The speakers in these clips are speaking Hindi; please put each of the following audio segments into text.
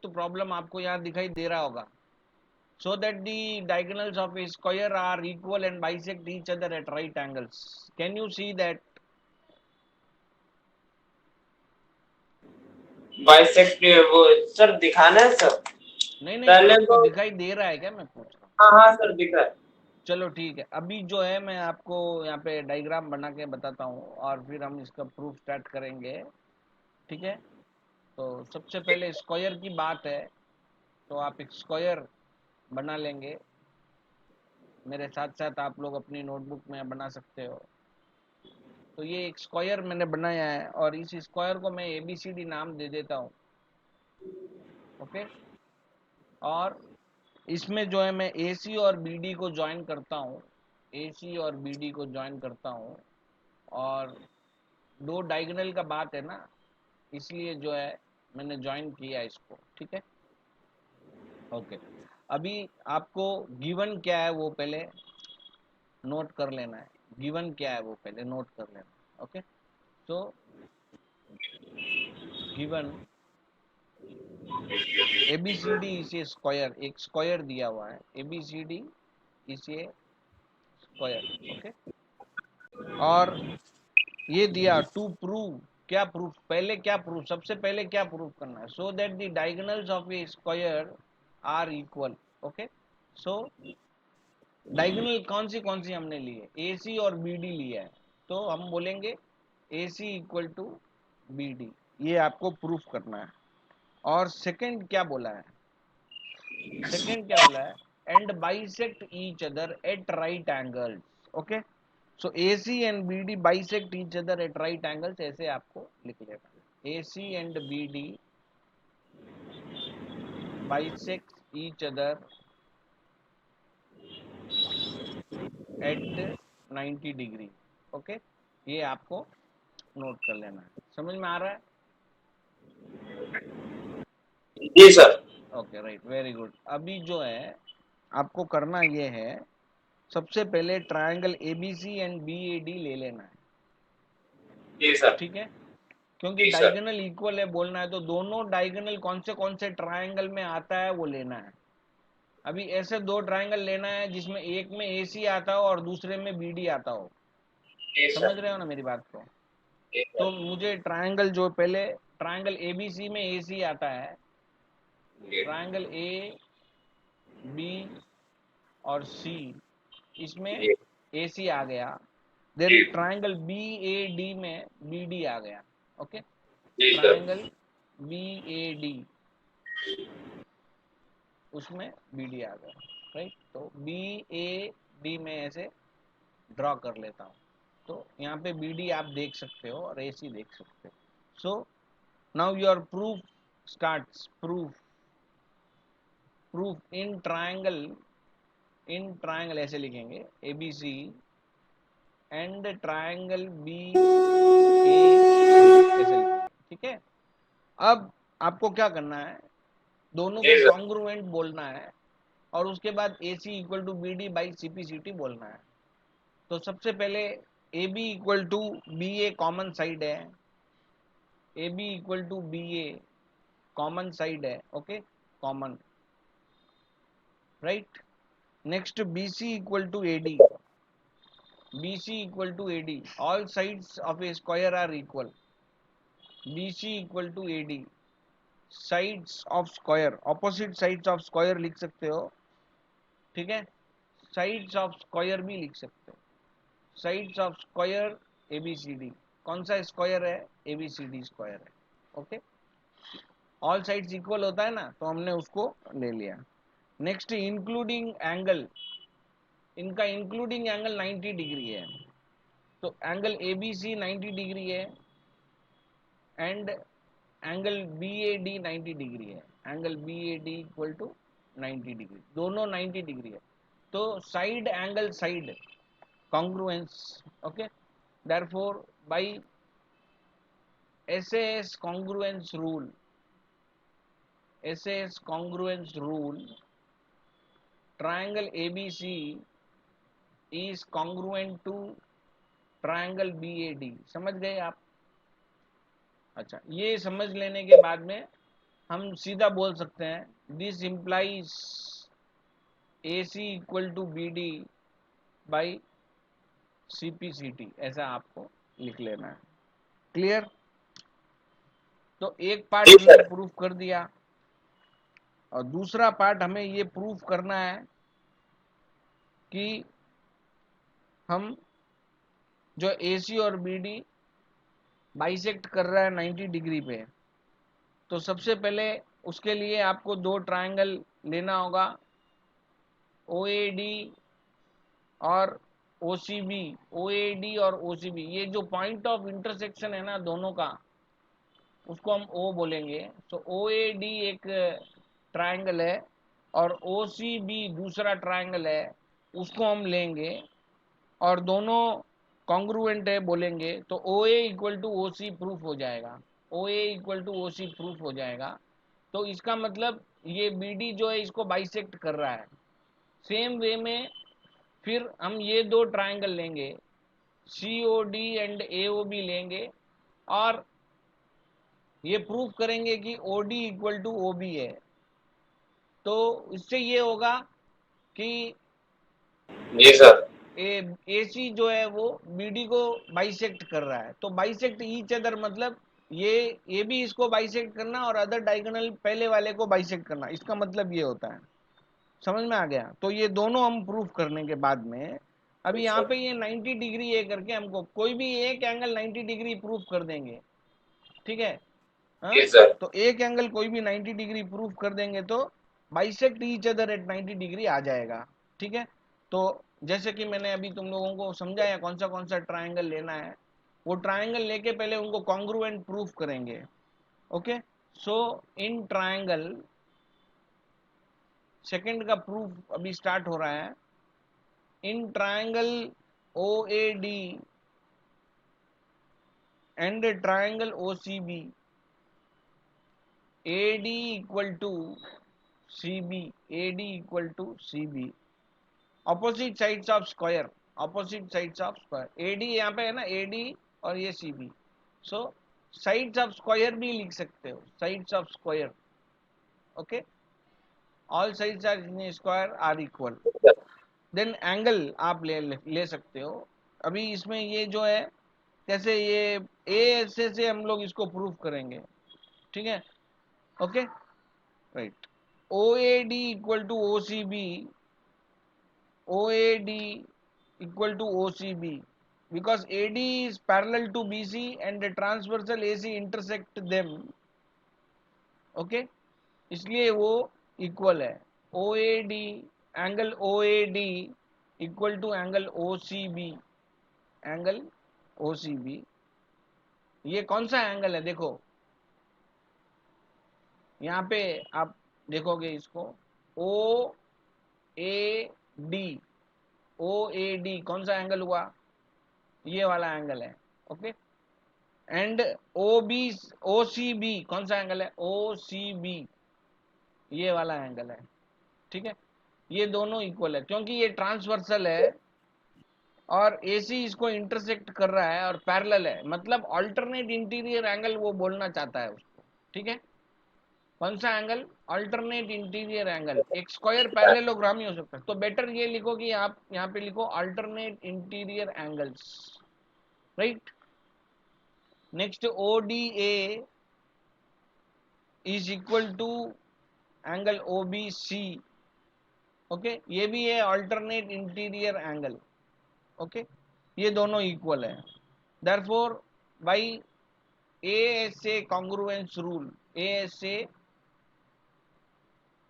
फिफ्थ प्रॉब्लम आपको यहाँ दिखाई दे रहा होगा. So that the diagonals of a square are equal and bisect each other at right angles. Can you see that? Bisect वो सर दिखाना है सर. नहीं नहीं, पहले आपको तो दिखाई दे रहा है क्या, मैं पूछ रहा हूँ. हाँ हाँ सर दिख रहा है. चलो ठीक है, अभी जो है मैं आपको यहाँ पे डायग्राम बना के बताता हूँ और फिर हम इसका प्रूफ स्टार्ट करेंगे. ठीक है, तो सबसे पहले स्क्वायर की बात है, तो आप एक स्क्वायर बना लेंगे. मेरे साथ साथ आप लोग अपनी नोटबुक में बना सकते हो. तो ये एक स्क्वायर मैंने बनाया है और इस स्क्वायर को मैं ABCD नाम दे देता हूँ. ओके, और इसमें जो है मैं AC और BD को ज्वाइन करता हूँ. AC और BD को ज्वाइन करता हूँ और दो डायगोनल का बात है ना, इसलिए जो है मैंने ज्वाइन किया इसको. ठीक है, ओके. अभी आपको गिवन क्या है वो पहले नोट कर लेना है. गिवन क्या है वो पहले नोट कर लेना है. ओके, तो गिवन ABCD इसे स्क्वायर, एक स्क्वायर दिया हुआ है. ABCD इसे स्क्वायर. ओके, और ये दिया टू प्रूव. क्या प्रूफ, पहले क्या प्रूफ, सबसे पहले क्या प्रूफ करना है. So that the diagonals of a square are equal. Okay, so diagonal कौन सी हमने ली है, AC और BD लिया है, तो हम बोलेंगे AC इक्वल टू BD. ये आपको प्रूफ करना है. और सेकंड क्या बोला है, सेकंड क्या बोला है, and bisect each other at right angles. Okay, so AC and BD bisect each other at right angles, ऐसे आपको लिख लेना. AC and BD bisect each other at 90 degree. Okay, ये आपको नोट कर लेना है. समझ में आ रहा है? जी sir. Okay, right, very good. अभी जो है आपको करना ये है, सबसे पहले ट्रायंगल ABC एंड BAD ले लेना है. जी सर. ठीक है, क्योंकि जी सर. डायगोनल इक्वल है बोलना है, तो दोनों डायगोनल कौन से ट्रायंगल में आता है वो लेना है. अभी ऐसे दो ट्रायंगल लेना है जिसमें एक में AC आता हो और दूसरे में BD आता हो. जी समझ सर. रहे हो ना मेरी बात को. जी तो सर. मुझे ट्रायंगल जो पहले ट्रायंगल ABC में AC आता है, जी ट्रायंगल AB और C, इसमें जी. AC आ गया. देन ट्रायंगल BAD में BD आ गया. ओके, जी सर. ट्रायंगल BAD उसमें BD आ गया. राइट, तो BAD में ऐसे ड्रॉ कर लेता हूँ. तो यहाँ पे BD आप देख सकते हो और AC देख सकते हो. So now your proof starts. Proof in triangle ऐसे लिखेंगे ABC एंड ट्रायंगल BAD ऐसे लिखेंगे. ठीक है, अब आपको क्या करना है, दोनों को जी सर. कॉन्ग्रुएंट बोलना है और उसके बाद AC equal to BD by CPCT बोलना है. तो सबसे पहले AB equal to BA common side है. AB equal to BA common side है. Okay, common, right. Next BC equal to AD. BC equal to AD. All sides of a square are equal. BC equal to AD. Sides of square, opposite sides of square लिख सकते हो. ठीक है, sides of square भी लिख सकते हो. Sides of square ABCD. कौन सा स्क्वायर है, ABCD स्क्वायर है. ओके, ऑल साइड्स इक्वल होता है ना, तो हमने उसको ले लिया. नेक्स्ट इंक्लूडिंग एंगल, इनका इंक्लूडिंग एंगल 90 डिग्री है. तो एंगल ABC 90 डिग्री है एंड एंगल BAD 90 डिग्री है. Angle BAD equal to 90 degree, दोनों 90 डिग्री है. तो side angle side congruence. Okay, therefore by SAS congruence rule, SAS congruence rule, triangle ABC is congruent to triangle BAD. समझ गए आप? अच्छा, ये समझ लेने के बाद में हम सीधा बोल सकते हैं this implies AC equal to BD by CPCT, ऐसा आपको लिख लेना है। क्लियर? तो एक पार्ट जी हमने सर। प्रूफ कर दिया और दूसरा पार्ट हमें ये प्रूफ करना है कि हम जो AC और BD बाइसेक्ट कर रहा है 90 डिग्री पे, तो सबसे पहले उसके लिए आपको दो ट्रायंगल लेना होगा, OAD और OCB। OAD और OCB, ये जो पॉइंट ऑफ इंटरसेक्शन है ना दोनों का, उसको हम O बोलेंगे। तो OAD एक ट्रायंगल है और OCB दूसरा ट्रायंगल है, उसको हम लेंगे और दोनों कॉन्ग्रुएंट है बोलेंगे, तो OA equal to OC proof हो जाएगा। OA equal to OC proof हो जाएगा। तो इसका मतलब ये BD जो है इसको बाइसेक्ट कर रहा है। सेम वे में फिर हम ये दो ट्रायंगल लेंगे, COD एंड AOB लेंगे और ये प्रूफ करेंगे कि OD इक्वल टू OB है। तो इससे ये होगा कि जी सर। AC जो है वो BD को बाइसेक्ट कर रहा है। तो बाइसेक्ट ईच अदर मतलब ये भी इसको बाइसेक्ट करना और अदर डायगोनल पहले वाले को बाइसेक्ट करना, इसका मतलब ये होता है। समझ में आ गया? तो ये दोनों हम प्रूफ करने के बाद में, अभी जी यहाँ सर। पे ये 90 डिग्री है करके हमको कोई भी एक एंगल 90 डिग्री प्रूफ कर देंगे, ठीक है? हाँ, जी सर। तो एक एंगल कोई भी 90 डिग्री प्रूफ कर देंगे तो bisect each other at 90 degree आ जाएगा। ठीक है? तो जैसे कि मैंने अभी तुम लोगों को समझाया कौन सा ट्रायंगल लेना है, वो ट्रायंगल लेके पहले उनको कॉन्ग्रुएंट प्रूफ करेंगे। Okay, so in triangle, second का प्रूफ अभी स्टार्ट हो रहा है। In triangle OAD and triangle OCB, AD equal to CB, AD equal to CB, opposite sides of square, opposite sides of square. AD यहाँ पे है ना, AD और ये CB। So sides of square भी लिख सकते हो, sides of square. Okay, all sides are in square are equal. Then angle आप ले सकते हो। अभी इसमें ये जो है, कैसे ये ए से हम लोग इसको प्रूव करेंगे। ठीक है? Okay, right. OAD equal to OCB, OAD equal to OCB because AD is parallel to BC and the transversal AC intersect them. Okay, इसलिए वो इक्वल है। OAD, angle OAD equal to angle OCB, angle OCB। ये कौन सा एंगल है देखो, यहाँ पे आप देखोगे इसको, ओ ए डी, OAD कौन सा एंगल हुआ, ये वाला एंगल है। ओके, एंड OCB कौन सा एंगल है, OCB ये वाला एंगल है। ठीक है? ये दोनों इक्वल है क्योंकि ये ट्रांसवर्सल है और AC इसको इंटरसेक्ट कर रहा है और पैरेलल है, मतलब अल्टरनेट इंटीरियर एंगल वो बोलना चाहता है उसको। ठीक है? कौन सा एंगल, अल्टरनेट इंटीरियर एंगल। एक स्क्वायर पैरेललोग्राम ही हो सकता है, तो बेटर ये लिखो कि आप यहाँ पे लिखो alternate interior angles, right? Next ODA is equal to angle OBC। Okay, ये भी है अल्टरनेट इंटीरियर एंगल। ओके, ये दोनों इक्वल है। Therefore by ASA congruence rule, ASA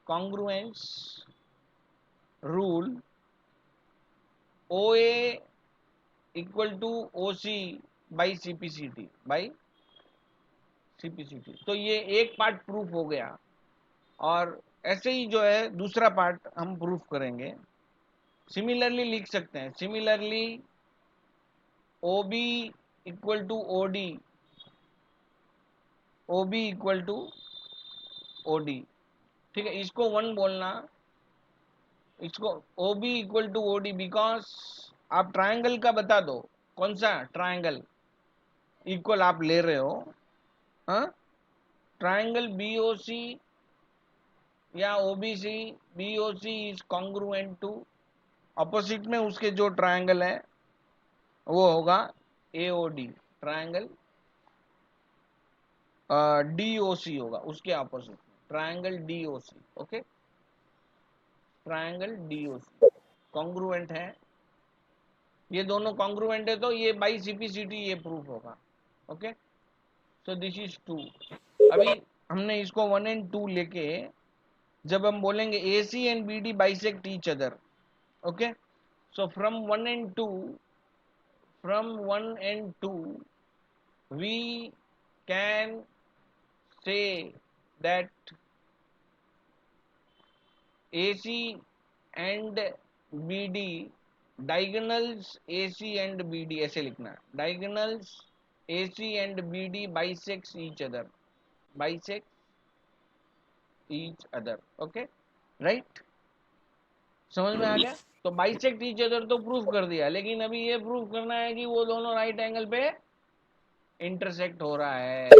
congruence rule, OA equal to OC by CPCT, by CPCT। तो ये एक पार्ट प्रूफ हो गया और ऐसे ही जो है दूसरा पार्ट हम प्रूफ करेंगे। सिमिलरली लिख सकते हैं, similarly OB equal to OD, OB equal to OD। ठीक है, इसको वन बोलना, इसको OB equal to OD because आप ट्रायंगल का बता दो, कौन सा ट्रायंगल इक्वल आप ले रहे हो। हाँ, ट्राइंगल बीओसी या OBC, BOC is congruent to, opposite में उसके जो ट्राइंगल है वो होगा एओडी, ट्राइंगल डीओसी होगा उसके opposite, triangle DOC. Okay, triangle DOC congruent है, ये दोनों कॉन्ग्रुएंट है तो ये बाई सीपीसीटी ये प्रूफ होगा। Okay, so this is 2। अभी हमने इसको 1 and 2 लेके जब हम बोलेंगे AC and BD bisect each other, okay, so from 1 and 2, from 1 and 2 we can say that AC and BD diagonals, AC and BD ऐसे लिखना है, diagonals AC and BD bisects each other, bisect each other। Okay, right, समझ में आ गया? तो बाइसेक्ट ईच अदर तो प्रूफ कर दिया, लेकिन अभी ये प्रूफ करना है कि वो दोनों राइट एंगल पे इंटरसेक्ट हो रहा है,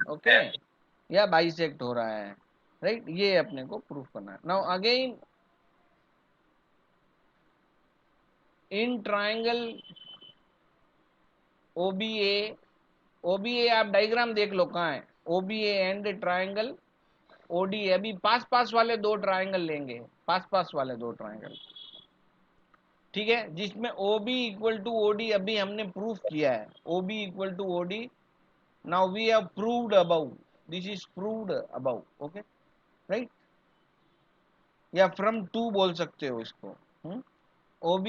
ओके, या बाइसेक्ट हो रहा है, राइट, ये अपने को प्रूफ करना है। Now again in triangle OBA, OBA आप डायग्राम देख लो कहाँ है, ओबीए एंड ट्राइंगल ओडी, अभी पास पास वाले दो ट्राइंगल लेंगे, पास पास वाले दो ट्राइंगल, ठीक है, जिसमें OB इक्वल टू OD अभी हमने प्रूफ किया है, OB equal to OD, now we have proved above, this is proved above, okay, right, या from 2 बोल सकते हो इसको, OB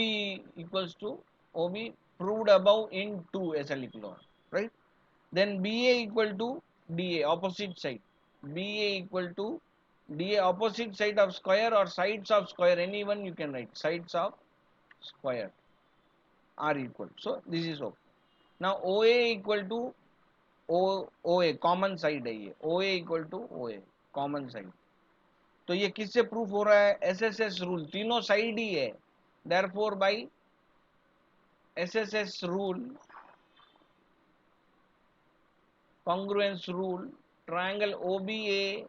equals to OB proved above in 2 ऐसा लिख लो, right, then BA equal to DA opposite side, BA equal to DA opposite side of square or sides of square, anyone you can write, sides of square are equal, so this is okay. Now OA equal to OA common side है, ये OA equal to OA common side, तो ये किससे प्रूफ हो रहा है? SSS रूल, तीनों साइड ही है, therefore by SSS rule, congruence rule, triangle OBA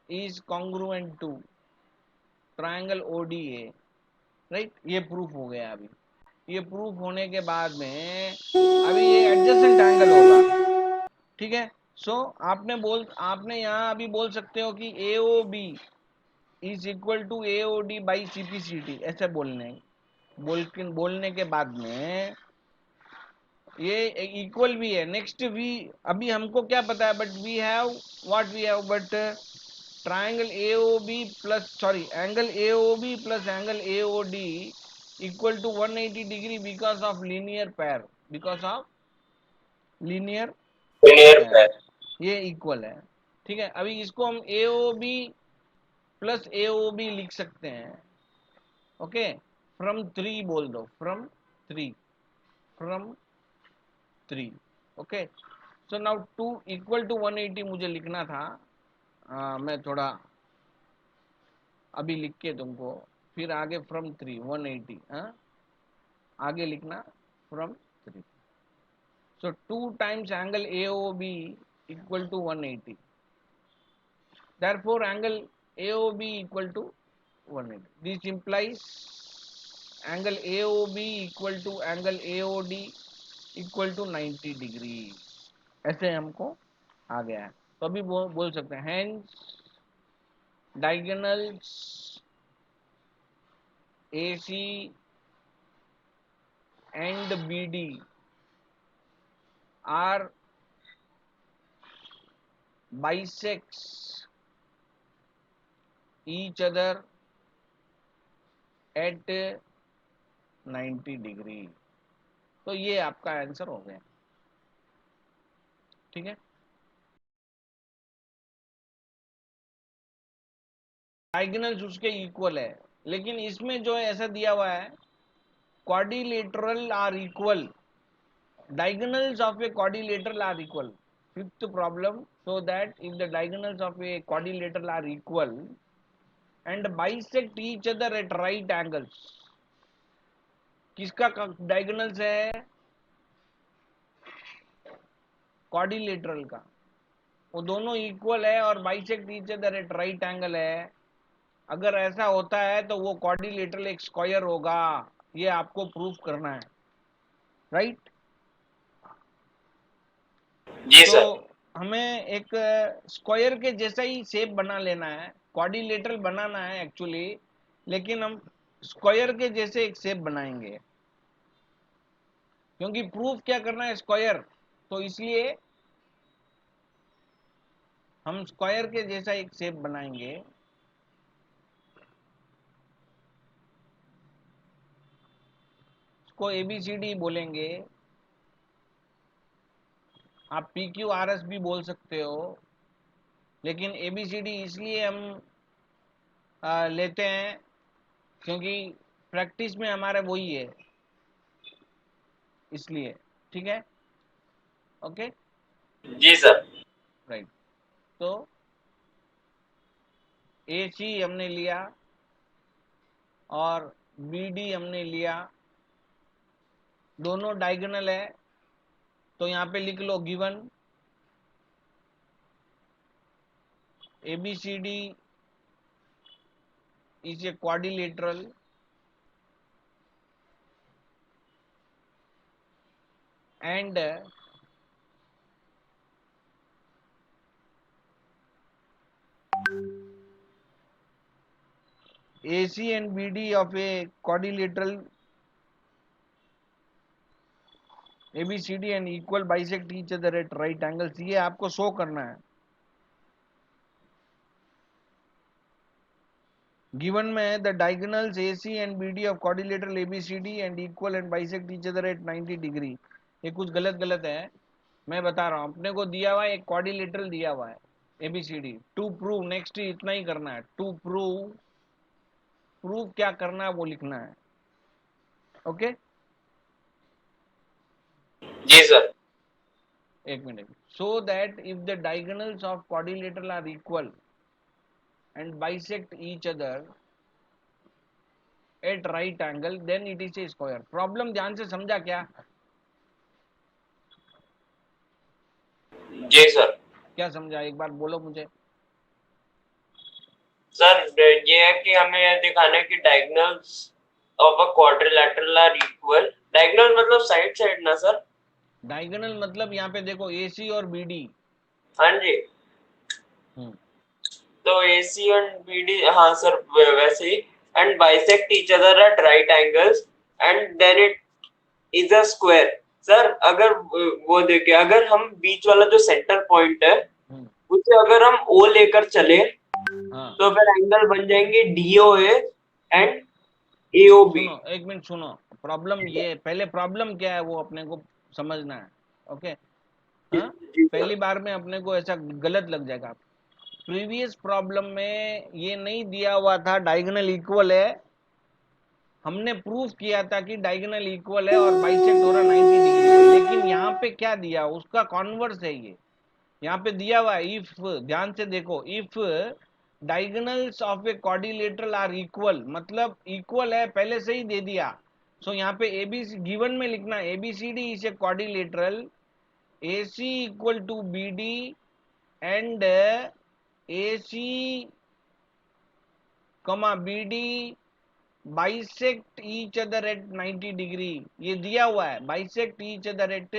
is congruent to triangle ODA, right, ये प्रूफ हो गया। अभी ये प्रूफ होने के बाद में अभी ये एडजेसेंट एंगल होगा, ठीक है। सो आपने यहाँ अभी बोल सकते हो कि AOB is equal to AOD by CPCT, ऐसे बोलने के बाद में ये इक्वल भी है। नेक्स्ट वी, अभी हमको क्या पता है, but we have what we have, but triangle AOB plus sorry angle AOB plus angle AOD equal to 180 degree because of linear pair, because of linear pair, ये इक्वल है, ठीक है। अभी इसको हम AOB प्लस AOB लिख सकते हैं, ओके, फ्रॉम 3 बोल दो, from 3, from 3, okay. So now 2 equal to 180 मुझे लिखना था, मैं थोड़ा अभी लिख के तुमको, फिर आगे फ्रॉम 3 180, आगे लिखना from 3, so 2 times angle AOB equal to 180, therefore angle AOB equal to 180, this implies angle AOB equal to angle AOD equal to 90 degree, ऐसे हमको आ गया है। तो अभी बोल सकते हैं hence diagonals AC and BD are bisects each other at 90 degree. तो ये आपका आंसर हो गया, ठीक है। डायगोनल्स उसके इक्वल है, लेकिन इसमें जो है ऐसा दिया हुआ है, quadrilateral are equal, diagonals of a quadrilateral are equal, fifth problem, so that if the diagonals of a quadrilateral are equal and bisect each other at right angles, किसका डायगोनल्स है? क्वाड्रिलेटरल का, वो दोनों इक्वल है और bisect each other at right angle है, अगर ऐसा होता है तो वो क्वाड्रिलेटरल एक स्क्वायर होगा, ये आपको प्रूफ करना है, राइट। जी तो सर। हमें एक स्क्वायर के जैसा ही शेप बना लेना है, क्वाड्रिलेटरल बनाना है एक्चुअली, लेकिन हम स्क्वायर के जैसे एक शेप बनाएंगे, क्योंकि प्रूफ क्या करना है स्क्वायर, तो इसलिए हम स्क्वायर के जैसा एक शेप बनाएंगे। इसको ABCD बोलेंगे, आप PQRS भी बोल सकते हो, लेकिन ABCD इसलिए हम लेते हैं क्योंकि प्रैक्टिस में हमारा वही है, इसलिए। ठीक है, ओके, जी सर। राइट। तो AC हमने लिया और BD हमने लिया, दोनों डायगोनल है, तो यहाँ पे लिख लो given ABCD is a quadrilateral and AC and BD of a quadrilateral ABCD and equal bisect each other at right angles, ये आपको शो करना है। गिवन में the diagonals AC and BD of quadrilateral ABCD and equal and bisect each other at 90 degree. ये कुछ गलत गलत है, मैं बता रहा हूँ। अपने को दिया हुआ है एक क्वाड्रिलेटरल दिया हुआ है ABCD, टू प्रूव, नेक्स्ट इतना ही करना है, टू प्रूव, प्रूव क्या करना है वो लिखना है, ओके। जी सर। एक minute, so that if the diagonals of quadrilateral are equal and bisect each other at right angle then it is a square. Problem ध्यान से समझा क्या? जी सर। क्या समझा, एक बार बोलो मुझे। सर ये है कि हमें यह दिखाना है कि diagonals of a quadrilateral are equal. Diagonal मतलब साइड साइड ना सर? डायगोनल मतलब यहाँ पे देखो AC और BD। हाँ जी। तो AC और BD, हाँ सर वैसे ही, and bisect each other at right angles and then it is a square. Sir अगर वो देखे, अगर हम बीच वाला जो सेंटर पॉइंट है उसे अगर हम O लेकर चले हाँ, तो फिर एंगल बन जाएंगे DOA एंड AOB। सुनो एक मिनट सुनो, प्रॉब्लम ये पहले प्रॉब्लम क्या है वो अपने को समझना है, ओके। हाँ, जी सर। पहली बार में अपने को ऐसा गलत लग जाएगा। प्रीवियस प्रॉब्लम में ये नहीं दिया हुआ था डायगोनल इक्वल है, हमने प्रूफ किया था कि डायगोनल इक्वल है और बाइसेक्ट हो रहा 90 डिग्री पे, लेकिन यहाँ पे क्या दिया उसका कॉन्वर्स है ये। यहाँ पे दिया हुआ है इफ, ध्यान से देखो, if diagonals of a quadrilateral are equal, मतलब इक्वल है पहले से ही दे दिया। सो यहाँ पे एबीसी गिवन में लिखना ABCD is a quadrilateral, AC equal to BD and AC comma BD bisect each other at 90 degree, ये दिया हुआ है bisect each other at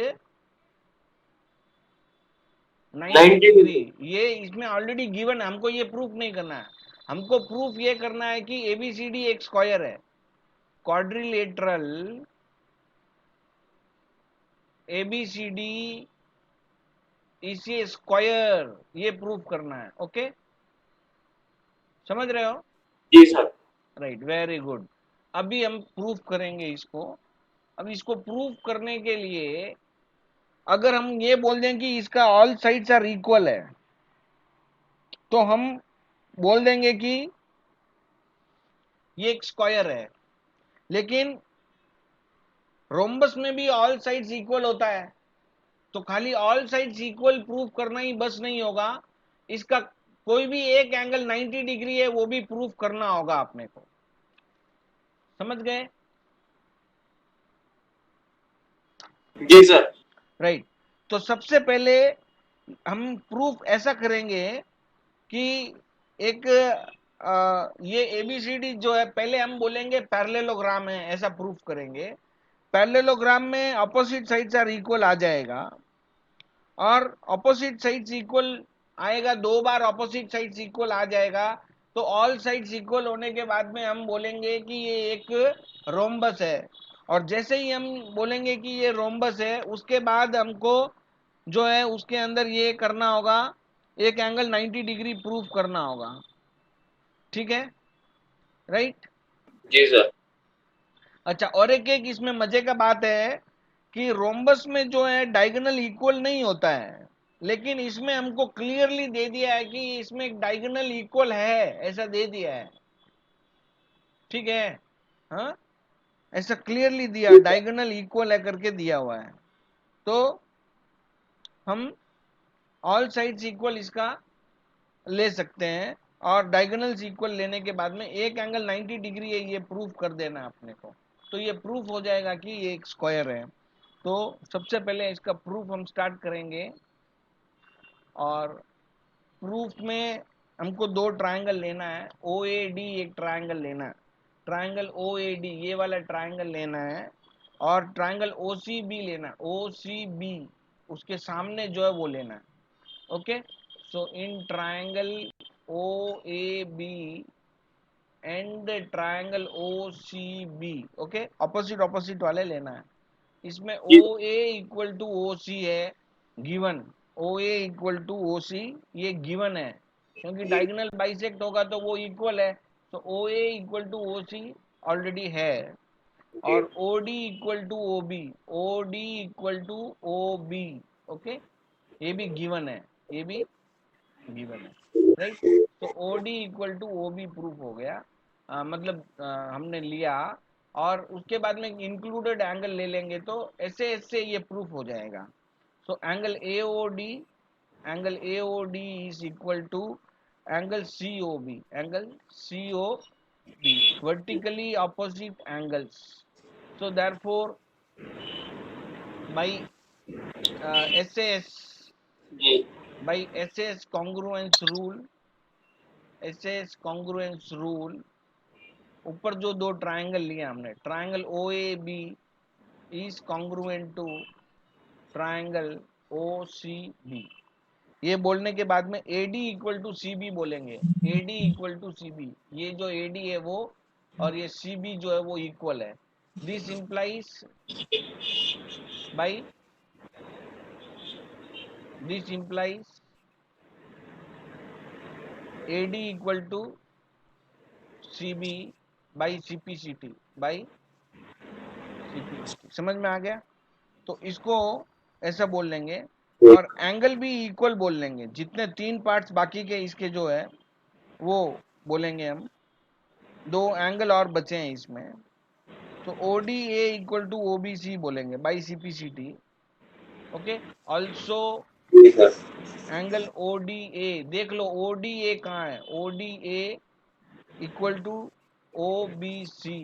90 90 degree, degree. ये इसमें ऑलरेडी गिवन है, हमको ये प्रूफ नहीं करना है। हमको प्रूफ ये करना है कि ABCD एक स्क्वायर है, क्वाड्रिलेटरल ABCD इसे स्क्वायर, ये प्रूफ करना है, ओके, समझ रहे हो? जी सर। Right, very good. अभी हम प्रूफ करेंगे इसको। अब इसको प्रूफ करने के लिए अगर हम ये बोल दें कि इसका ऑल साइड्स आर इक्वल है, तो हम बोल देंगे कि ये एक स्क्वायर है, लेकिन रोम्बस में भी ऑल साइड्स इक्वल होता है, तो खाली ऑल साइड्स इक्वल प्रूफ करना ही बस नहीं होगा, इसका कोई भी एक एंगल 90 डिग्री है वो भी प्रूफ करना होगा अपने को, समझ गए? जी सर। राइट। तो सबसे पहले हम प्रूफ ऐसा करेंगे कि एक ये एबीसीडी जो है, पहले हम बोलेंगे पैरेललोग्राम है, ऐसा प्रूफ करेंगे। पैरेललोग्राम में ऑपोजिट साइड्स आर इक्वल आ जाएगा, और ऑपोजिट साइड्स इक्वल आएगा, 2 बार ऑपोजिट साइड्स इक्वल आ जाएगा, तो ऑल साइड्स इक्वल होने के बाद में हम बोलेंगे कि ये एक रोम्बस है। और जैसे ही हम बोलेंगे कि ये रोम्बस है, उसके बाद हमको जो है उसके अंदर ये करना होगा, एक एंगल 90 डिग्री प्रूफ करना होगा। ठीक है, राइट। जी सर। अच्छा, और एक इसमें मजे का बात है कि रोम्बस में जो है डायगोनल इक्वल नहीं होता है, लेकिन इसमें हमको क्लियरली दे दिया है कि इसमें एक डायगोनल इक्वल है, ऐसा दे दिया है। ठीक है, हाँ, ऐसा क्लियरली दिया, डायगोनल इक्वल है करके दिया हुआ है। तो हम ऑल साइड्स इक्वल इसका ले सकते हैं, और डायगोनल्स इक्वल लेने के बाद में एक एंगल 90 डिग्री है, ये प्रूफ कर देना अपने को। तो ये प्रूफ हो जाएगा कि ये एक स्क्वायर है। तो सबसे पहले इसका प्रूफ हम स्टार्ट करेंगे, और प्रूफ में हमको 2 ट्रायंगल लेना है। ओ ए डी एक ट्रायंगल लेना है, ट्रायंगल ओ ए डी ये वाला ट्रायंगल लेना है, और ट्रायंगल ओ सी बी लेना है, ओ सी बी उसके सामने जो है वो लेना है। Okay, so in triangle O A B and triangle O C B, okay, opposite opposite वाले लेना है। इसमें ओ ए इक्वल टू ओ सी है given, O A equal to O सी ये गिवन है, क्योंकि डायगोनल बाइसेक्ट होगा तो वो इक्वल है। तो O A equal to O C already है, जी और O D equal to O B, O D equal to O B, okay, ये भी गिवन है, ये भी गिवन है, राइट। तो O D equal to O B proof हो गया, मतलब हमने लिया, और उसके बाद में इंक्लूडेड एंगल ले लेंगे तो ऐसे ऐसे ये प्रूफ हो जाएगा। So angle A O D, angle A O D is equal to angle C O B, angle C O B, vertically opposite angles. So therefore by SAS, जी by SAS congruence rule, SAS congruence rule, ऊपर जो 2 ट्रायंगल लिए हमने, triangle O A B is congruent to triangle O C B. ये बोलने के बाद में A D equal to C B बोलेंगे, A D equal to C B, ये जो ए डी है वो, और ये सी बी जो है वो इक्वल है। This implies by, this implies A D equal to C B by C P C T, by C P C T. समझ में आ गया? तो इसको ऐसा बोल लेंगे, और एंगल भी इक्वल बोल लेंगे, जितने 3 पार्ट्स बाकी के इसके जो है वो बोलेंगे हम। 2 एंगल और बचे हैं इसमें, तो O D A equal to O B C बोलेंगे by C P C T. Okay, also जी sir. Angle O D A, देख लो ओ डी ए कहाँ है, O D A equal to O B C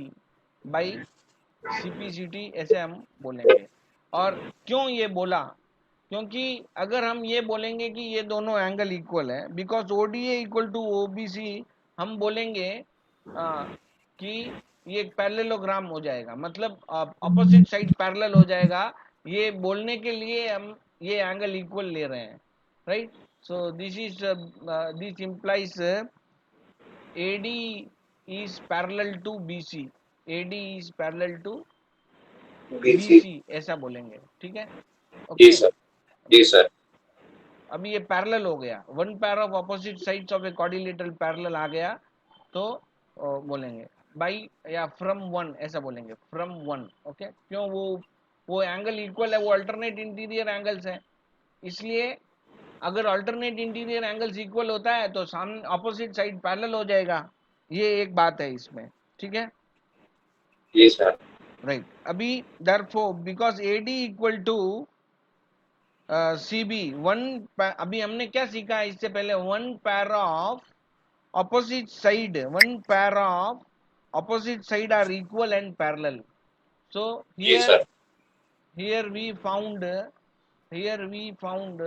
by C P C T, ऐसे हम बोलेंगे। और क्यों ये बोला, क्योंकि अगर हम ये बोलेंगे कि ये दोनों एंगल इक्वल है, because O D A equal to O B C, हम बोलेंगे कि ये एक पैरेललोग्राम हो जाएगा, मतलब अपोजिट साइड पैरेलल हो जाएगा, ये बोलने के लिए हम ये एंगल इक्वल ले रहे हैं, right. So this is, this implies AD is parallel to BC, AD is parallel to BC. BC, ऐसा बोलेंगे। ठीक है, जी ओके। सर। जी सर। अभी ये पैरेलल हो गया, one pair of opposite sides of a quadrilateral parallel आ गया, तो बोलेंगे बाई या फ्रॉम वन, ऐसा बोलेंगे फ्रॉम वन। ओके, क्यों, वो एंगल इक्वल है, वो अल्टरनेट इंटीरियर एंगल्स है, इसलिए अगर अल्टरनेट इंटीरियर एंगल्स इक्वल होता है तो सामने अपोजिट साइड पैरेलल हो जाएगा, ये एक बात है इसमें। ठीक है, जी सर। राइट। अभी therefore because AD equal to C B, अभी हमने क्या सीखा है इससे पहले, one pair of opposite side, one pair of opposite side are equal and parallel. So जी sir. here we found, here we found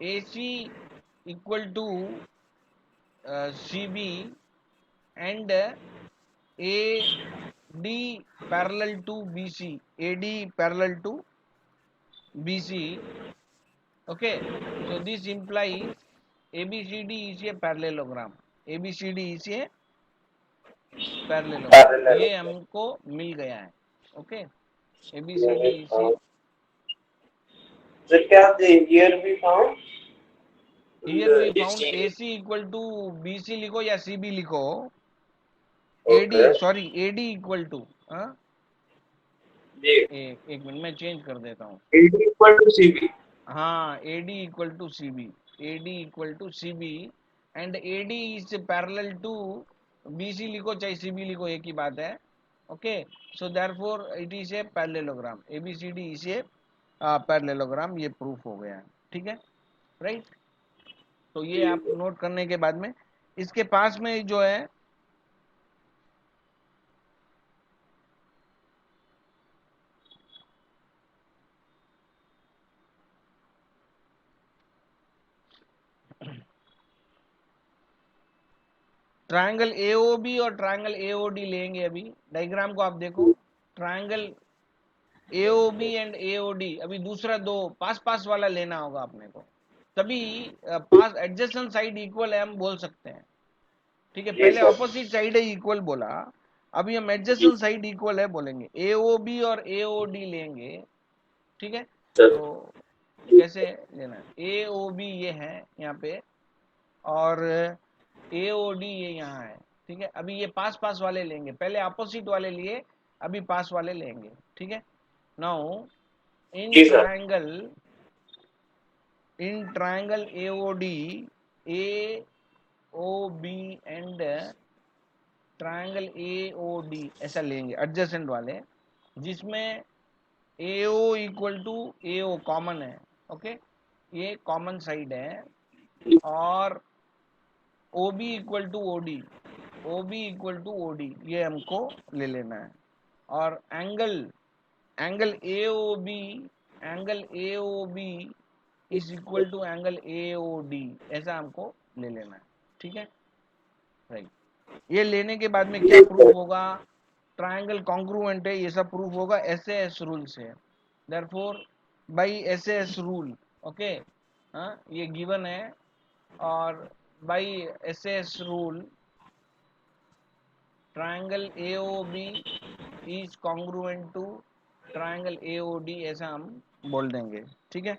AC equal to CB and AD parallel to BC, AD parallel to BC. Okay, so this implies ABCD is a parallelogram. ABCD is a parallelogram. ये हमको मिल गया है. Okay, ABCD is a. So क्या here we found Here we this found CD. AC equal to BC लिखो या CB लिखो. AD Okay. Sorry AD equal to जी. एक मिनट में चेंज कर देता हूँ. AD equal to CB. हाँ, AD equal to CB, AD equal to CB and AD is parallel to BC लिखो चाहे CB लिखो एक ही बात है. Okay, so therefore it is a parallelogram. ABCD is a parallelogram. ये प्रूफ हो गया. ठीक है, राइट. तो ये आप नोट करने के बाद में इसके पास में जो है ट्रायंगल AOB और ट्रायंगल AOD लेंगे. अभी डायग्राम को आप देखो. ट्रायंगल AOB एंड AOD, अभी दूसरा दो पास पास वाला लेना होगा अपने को, तभी पास एडजेसेंट साइड इक्वल है हम बोल सकते हैं. ठीक है, पहले ऑपोजिट साइड है इक्वल बोला, अभी हम एडजेसेंट साइड इक्वल है बोलेंगे. AOB और AOD लेंगे. ठीक है, तो कैसे लेना है. AOB ये है यहाँ पे और AOD ये यहाँ है. ठीक है, अभी ये पास पास वाले लेंगे. पहले अपोजिट वाले लिए, अभी पास वाले लेंगे. ठीक है, now in triangle AOD, AOB and triangle AOD ऐसा लेंगे एडजेसेंट वाले, जिसमें AO equal to AO common है. ओके, ये कॉमन साइड है. और OB equal to OD, OB equal to OD ये हमको ले लेना है. और angle AOB is equal to angle AOD ऐसा हमको ले लेना है. ठीक है, राइट. ये लेने के बाद में क्या प्रूफ होगा. ट्रायंगल कॉन्ग्रुएंट है, ये सब प्रूफ होगा SAS रूल से. Therefore by SAS rule, okay, ये गिवन है. और by SAS rule triangle AOB is congruent to triangle AOD ऐसा हम बोल देंगे. ठीक है,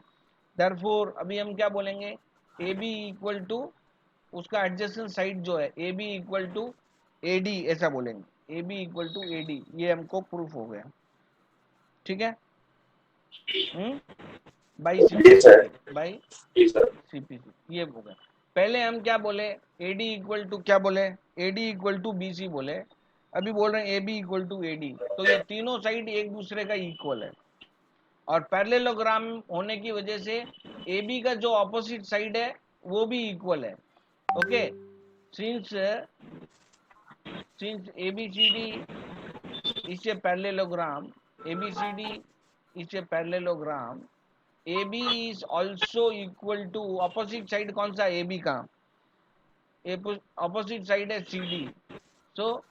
देयरफॉर अभी हम क्या बोलेंगे. AB इक्वल टू उसका एडजेसेंट साइड जो है AB इक्वल टू AD ऐसा बोलेंगे. AB इक्वल टू AD ये हमको प्रूफ हो गया. ठीक है, बाई CPC ये हो गया. पहले हम क्या बोले, AD इक्वल टू क्या बोले, AD इक्वल टू BC बोले. अभी बोल रहे हैं AB इक्वल टू AD. तो ये तीनों साइड एक दूसरे का इक्वल है. और पैरेललोग्राम होने की वजह से AB का जो ऑपोजिट साइड है वो भी इक्वल है. Okay, since ABCD is a parallelogram, ABCD is a parallelogram, AB is also equal to opposite side कौन सा AB का, opposite side है CD. so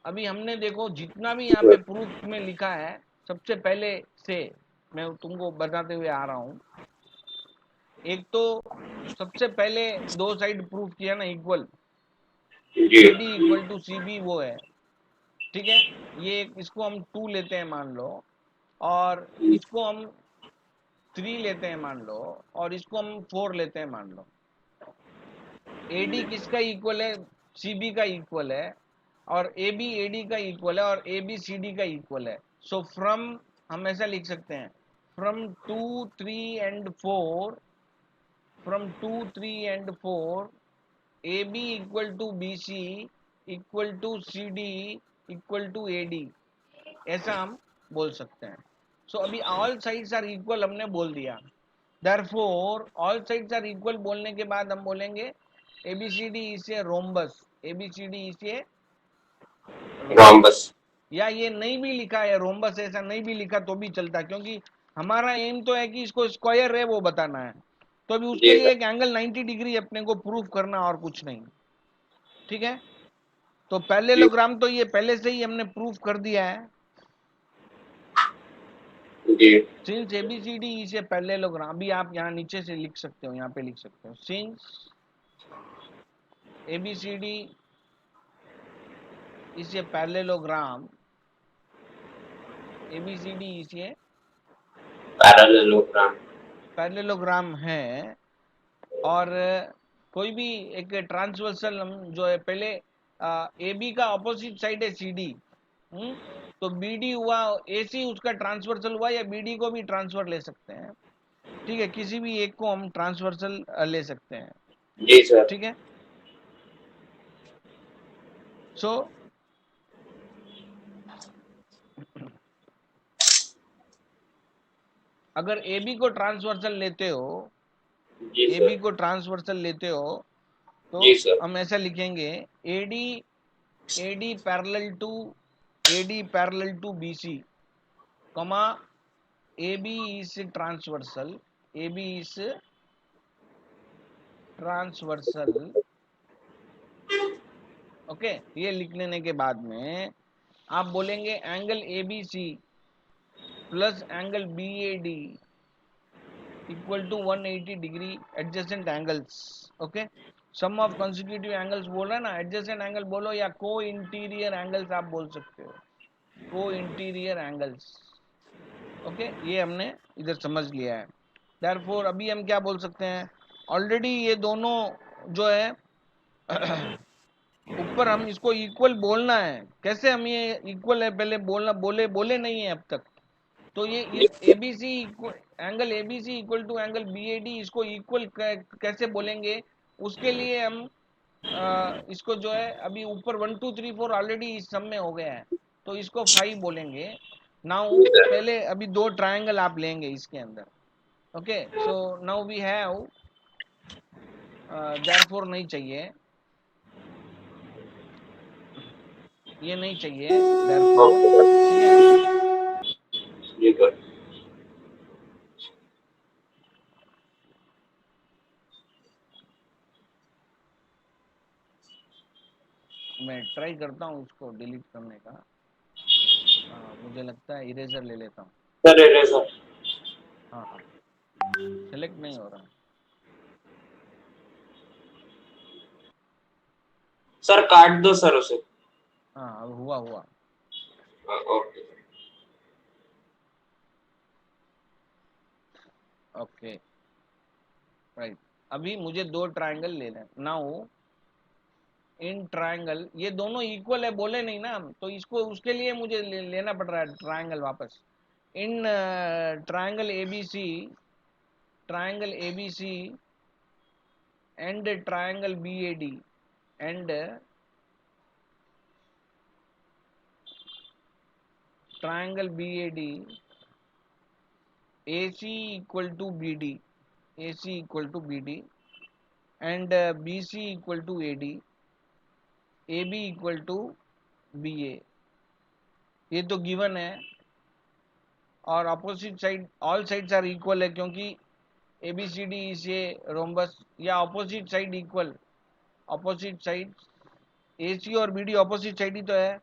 अभी हमने देखो जितना भी यहाँ पे प्रूफ में लिखा है, सबसे पहले से मैं तुमको बताते हुए आ रहा हूँ. एक तो सबसे पहले दो साइड प्रूफ किया ना equal, AD equal to CB वो है. ठीक है, ये इसको हम 2 लेते हैं मान लो, और इसको हम 3 लेते हैं मान लो, और इसको हम 4 लेते हैं मान लो. AD किसका इक्वल है, CB का इक्वल है. और AB AD का इक्वल है, और AB CD का इक्वल है. सो फ्रॉम हम ऐसा लिख सकते हैं, from 2, 3 and 4, from 2, 3 and 4 AB equal to BC equal to CD equal to AD ऐसा हम बोल सकते हैं. सो अभी ऑल साइड्स आर इक्वल हमने बोल दिया. Therefore all sides are equal बोलने के बाद हम बोलेंगे ABCD is a rhombus. ABCD is a rhombus. या ये नहीं भी लिखा है रोम्बस, ऐसा नहीं भी लिखा तो भी चलता, क्योंकि हमारा एम तो है कि इसको स्क्वायर है वो बताना है. तो अभी उसके लिए एक एंगल 90 डिग्री अपने को प्रूफ करना और कुछ नहीं, ठीक है। तो पैरेललोग्राम तो ये पहले से ही हमने प्रूफ कर दिया है। Since ABCD is a parallelogram, अभी आप यहाँ नीचे से लिख सकते हो, यहाँ पे लिख सकते हो, since ABCD is a parallelogram, ABCD is a parallelogram है, और कोई भी एक ट्रांसवर्सल जो है, पहले ए बी का ऑपोजिट साइड है सी डी, तो बी डी हुआ, ए सी उसका ट्रांसवर्सल हुआ, या बी डी को भी ट्रांसफर ले सकते हैं, ठीक है, किसी भी एक को हम ट्रांसवर्सल ले सकते हैं, जी सर। ठीक है। सो अगर ए बी को ट्रांसवर्सल लेते हो, ए बी को ट्रांसवर्सल लेते हो, तो हम ऐसा लिखेंगे, AD parallel to BC, comma AB is transversal, AB is transversal, okay. ये लिख लेने के बाद में आप बोलेंगे angle ABC plus angle BAD equal to 180 degree adjacent angles, okay. Sum of consecutive angles बोल रहा है ना, एडजेसेंट एंगल बोलो या को इंटीरियर एंगल्स आप बोल सकते हो, को इंटीरियर एंगल्स, ओके। ये हमने इधर समझ लिया है। देयरफॉर अभी हम क्या बोल सकते हैं, ऑलरेडी ये दोनों जो है ऊपर हम इसको इक्वल बोलना है, कैसे हम ये इक्वल है पहले बोलना, बोले नहीं है अब तक, तो ये इस ABC angle ABC equal to angle BAD, इसको इक्वल कैसे बोलेंगे, उसके लिए हम इसको जो है, अभी ऊपर 1 2 3 4 ऑलरेडी इस सब में हो गया है, तो इसको 5 बोलेंगे। नाउ पहले अभी दो ट्रायंगल आप लेंगे इसके अंदर, okay. So now we have, therefore नहीं चाहिए, ये नहीं चाहिए, देयरफॉर, ठीक है। मैं ट्राई करता हूँ इसको डिलीट करने का, मुझे लगता है इरेजर ले लेता हूँ सर। इरेजर हाँ हाँ, सेलेक्ट नहीं हो रहा सर, काट दो सर उसे। हाँ, अब हुआ हुआ, ओके ओके, राइट। अभी मुझे दो ट्रायंगल लेना है, नाउ इन ट्रायंगल, ये दोनों इक्वल है बोले नहीं ना हम, तो इसको उसके लिए मुझे लेना पड़ रहा है ट्रायंगल वापस। In triangle ABC, triangle ABC and triangle BOD and triangle BOD, AC equal to BD, AC equal to BD and BC equal to AD, AB equal to BA, ये तो गिवन है, और opposite side all sides are equal है, क्योंकि ABCD इज ए रोम्बस, या opposite side equal, opposite side AC और BD अपोजिट साइड ही तो है,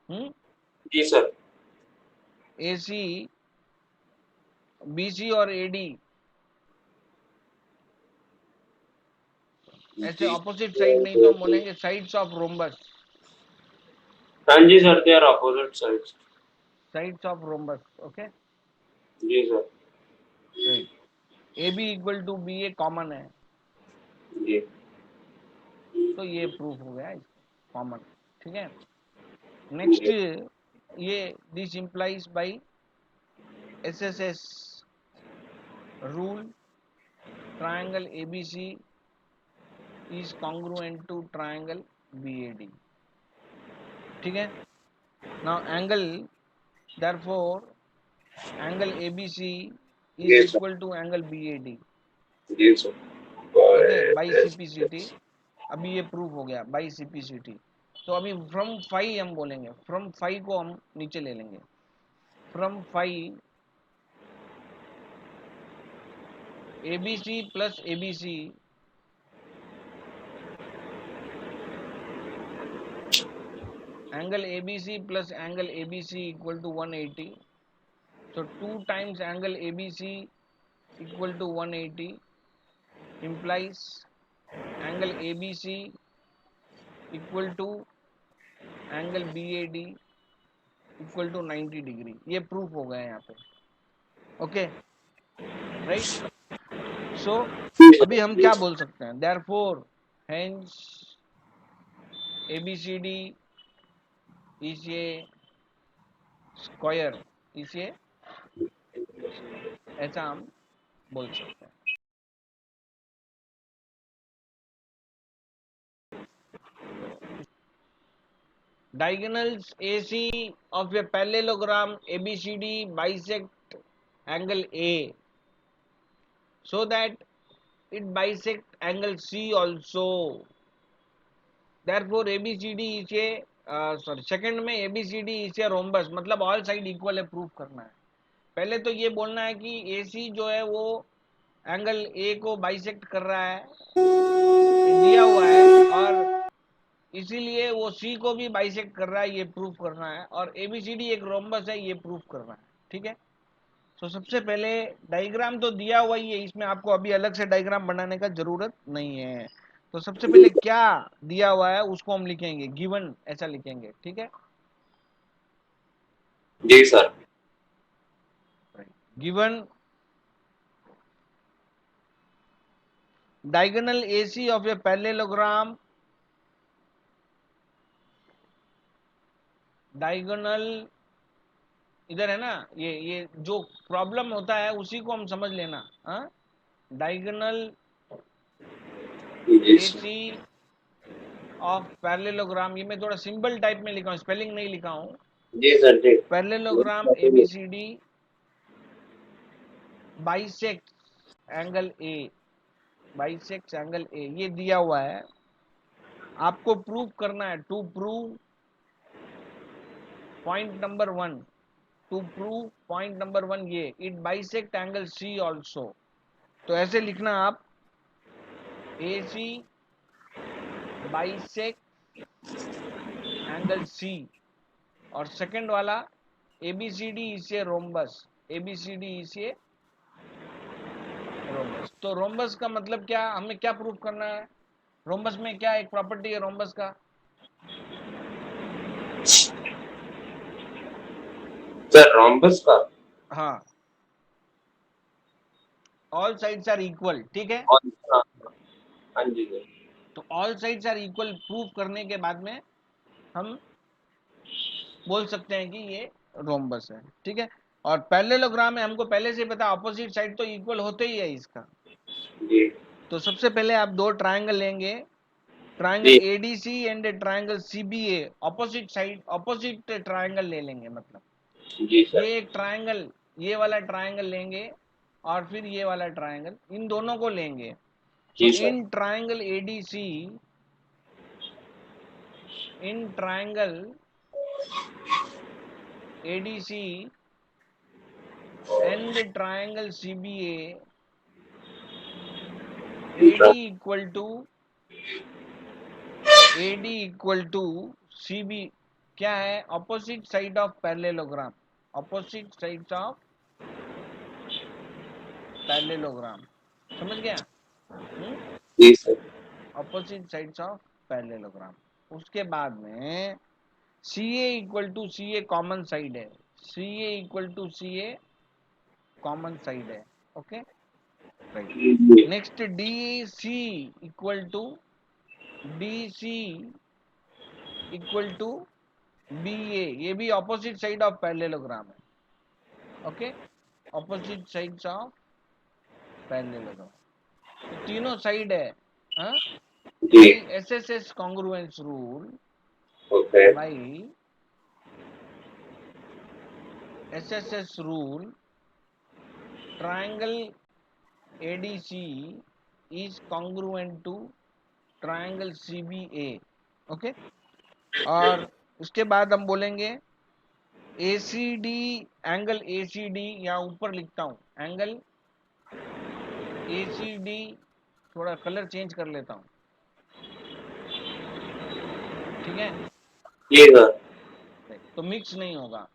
जी सर। AC BC और AD ऐसे ऑपोजिट साइड नहीं तो हम बोलेंगे साइड्स ऑफ रोम्बस, हाँ जी sir, they are opposite sides. Sides of rhombus, okay, जी sir. Right. AB equal to BA common है, जी तो ये प्रूफ हो गया कॉमन, ठीक है। नेक्स्ट, ये this implies by SSS rule, triangle ABC is congruent to triangle BAD, ठीक है। Now angle, therefore angle ABC is जी sir. Equal to angle BAD, जी सर। Okay, by CPCT। अभी ये प्रूफ हो गया बाई CPCT। तो अभी फ्रॉम 5 हम बोलेंगे, फ्रॉम 5 को हम नीचे ले लेंगे, from 5 ABC plus ABC angle ABC plus angle ABC equal to 180. So 2 times angle ABC equal to 180 implies angle ABC equal to angle BAD equal to 90 degree. ये प्रूफ हो गया यहाँ पे. Okay right. सो अभी हम क्या बोल सकते हैं? Therefore hence ABCD is a square, is a, ऐसा हम बोल सकते हैं. Diagonals AC of a parallelogram ABCD bisect angle A so that it bisect angle C also. Therefore ABCD is a sorry second में ABCD is a rhombus, मतलब ऑल साइड इक्वल है, प्रूफ करना है. पहले तो ये बोलना है कि AC जो है वो एंगल A को बाइसेक्ट कर रहा है, दिया हुआ है, और इसीलिए वो C को भी बाइसेक्ट कर रहा है, ये प्रूफ करना है. और ABCD एक रोम्बस है, ये प्रूफ करना है. ठीक है. तो सबसे पहले डायग्राम तो दिया हुआ ही है, इसमें आपको अभी अलग से डायग्राम बनाने का जरूरत नहीं है. तो सबसे पहले क्या दिया हुआ है उसको हम लिखेंगे, गिवन ऐसा लिखेंगे. ठीक है. जी sir. Given diagonal AC of a parallelogram, diagonal इधर है ना, ये जो प्रॉब्लम होता है उसी को हम समझ लेना. डायगोनल AC ऑफ पैरेललोग्राम, ये मैं थोड़ा सिंबल टाइप में लिखा हूँ, स्पेलिंग नहीं लिखा हूँ. जी सर. जी. Parallelogram ABCD bisect angle A, bisect angle A, ये दिया हुआ है. आपको प्रूफ करना है. To prove point number 1, to prove point number 1 ये, it bisect angle C also. तो ऐसे लिखना आप, AC बाइसेक्ट एंगल C, और सेकंड वाला ABCD is a rhombus, ABCD is a rhombus. तो रोम्बस का मतलब क्या, हमें क्या प्रूफ करना है? रोम्बस में क्या एक प्रॉपर्टी है रोम्बस का? सर रोम्बस का, हाँ, ऑल साइड्स आर इक्वल. ठीक है. हाँ जी सर. तो all sides are equal proof करने के बाद में हम बोल सकते हैं कि ये रोम्बस है. ठीक है. और पैरेललोग्राम में हमको पहले से पता, ऑपोजिट साइड तो इक्वल होते ही है इसका. जी. तो सबसे पहले आप दो ट्रायंगल लेंगे, ट्रायंगल जी. ADC and triangle CBA, opposite side, opposite triangle ले लेंगे. मतलब जी सर. ये एक ट्रायंगल, ये वाला ट्रायंगल लेंगे, और फिर ये वाला ट्रायंगल, इन दोनों को लेंगे. तो जी sir. In triangle ADC, in triangle ADC and triangle CBA, AD equal to CB क्या है? Opposite side of parallelogram, opposite sides of parallelogram. समझ गया? जी sir. Opposite sides of parallelogram. उसके बाद में CA equal to CA common side है, CA equal to CA common side है. Okay right. Next DC equal to DC equal to BA, ये भी ऑपोजिट साइड ऑफ पैरेललोग्राम है. Okay, opposite sides of parallelogram. तो तीनों साइड है. By SSS congruence rule, okay. By SSS rule, triangle ADC is congruent to triangle CBA. Okay. और उसके बाद हम बोलेंगे ACD, एंगल ACD, यहाँ ऊपर लिखता हूँ, एंगल ACD, थोड़ा कलर चेंज कर लेता हूँ, ठीक है, जी सर। तो मिक्स नहीं होगा।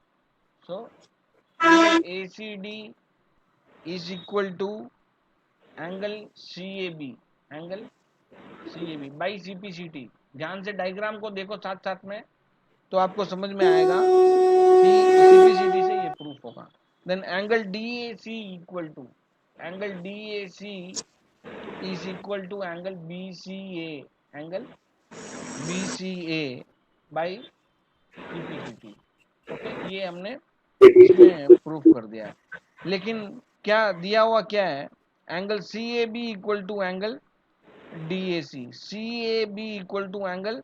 So angle ACD is equal to angle CAB, angle CAB by CPCT। ध्यान से डायग्राम को देखो साथ साथ में, तो आपको समझ में आएगा कि CPCT से ये प्रूफ होगा। Then angle DAC equal to, angle DAC is equal to angle BCA, angle BCA by CPCT। Okay, ये हमने इसमें प्रूफ कर दिया है। लेकिन क्या दिया हुआ क्या है, angle CAB equal to angle DAC, CAB equal to angle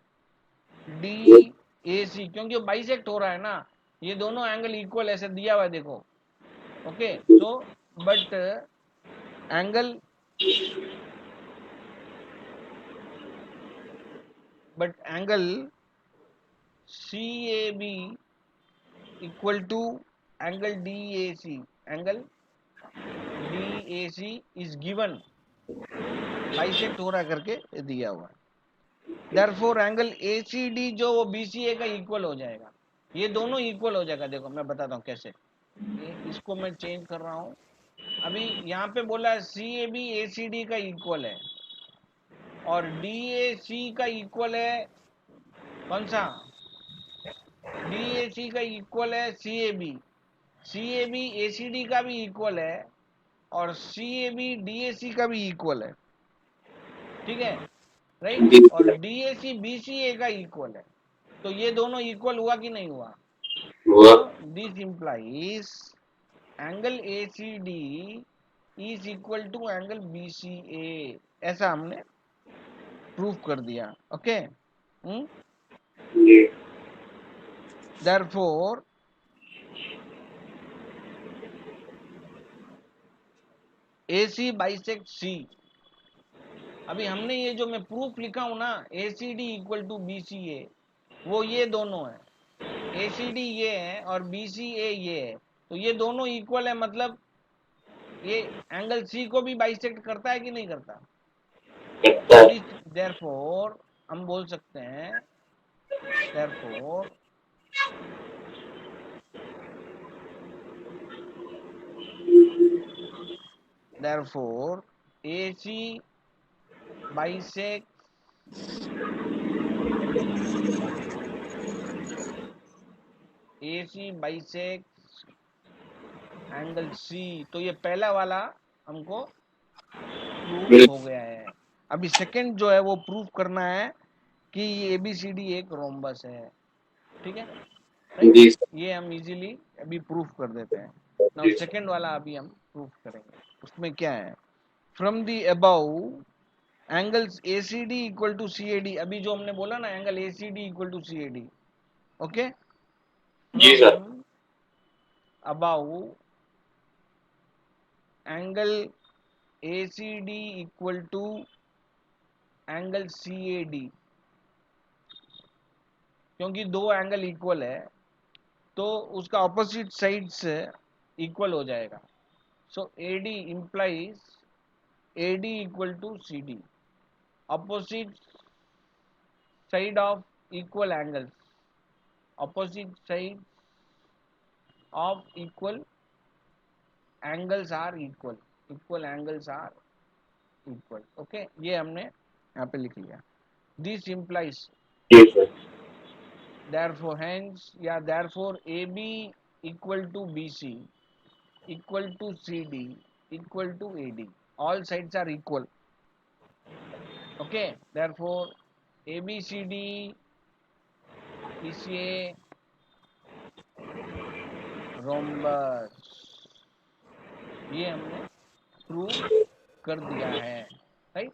DAC, क्योंकि बाइसेक्ट हो रहा है ना, ये दोनों एंगल इक्वल ऐसे दिया हुआ है, देखो। Okay, so but angle CAB equal to angle DAC, angle DAC is given, bisect हो रहा करके दिया हुआ है। देयरफॉर एंगल ACD जो वो BCA का इक्वल हो जाएगा, ये दोनों इक्वल हो जाएगा। देखो मैं बताता हूँ कैसे, इसको मैं चेंज कर रहा हूँ। अभी यहाँ पे बोला है CAB ACD का इक्वल है और DAC का इक्वल है, कौन सा, DAC का इक्वल है CAB, CAB ACD का भी इक्वल है और CAB DAC का भी इक्वल है, ठीक है, राइट, और DAC BCA का इक्वल है। तो ये दोनों इक्वल हुआ कि नहीं हुआ? हुआ। तो this implies angle ACD is equal to angle BCA, ऐसा हमने प्रूफ कर दिया। ओके, जी देयरफॉर AC बाइसेक्ट C। अभी हमने ये जो मैं प्रूफ लिखा हूं ना, ACD इक्वल टू BCA, वो ये दोनों है, ACD ये है और BCA ये है, तो ये दोनों इक्वल है, मतलब ये एंगल C को भी बाइसेक्ट करता है कि नहीं करता? करता तो है। दिस देयरफॉर हम बोल सकते हैं, therefore therefore AC bisect AC bisect angle C, तो ये पहला वाला हमको प्रूफ हो गया है। अभी सेकंड जो है वो प्रूफ करना है कि ये ABCD एक रोम्बस है, ठीक है, राइट, जी सर। ये हम इजीली अभी प्रूफ कर देते हैं। नाउ जी सर। सेकंड वाला अभी हम प्रूफ करेंगे। उसमें क्या है, from the above angles ACD equal to CAD, अभी जो हमने बोला ना angle ACD equal to CAD, okay, जी from sir. Above angle ACD equal to angle CAD, क्योंकि दो एंगल इक्वल है तो उसका ऑपोजिट साइड से इक्वल हो जाएगा। So AD implies AD equal to CD, opposite side of equal angles, opposite side of equal angles are equal, equal angles are equal। Okay, ये हमने यहाँ पे लिख लिया। दिस implies जी सर। therefore hence या therefore AB equal to BC equal to CD equal to AD, all sides are equal। okay, therefore ABCD is a rhombus, ये हमने प्रूव कर दिया है, राइट।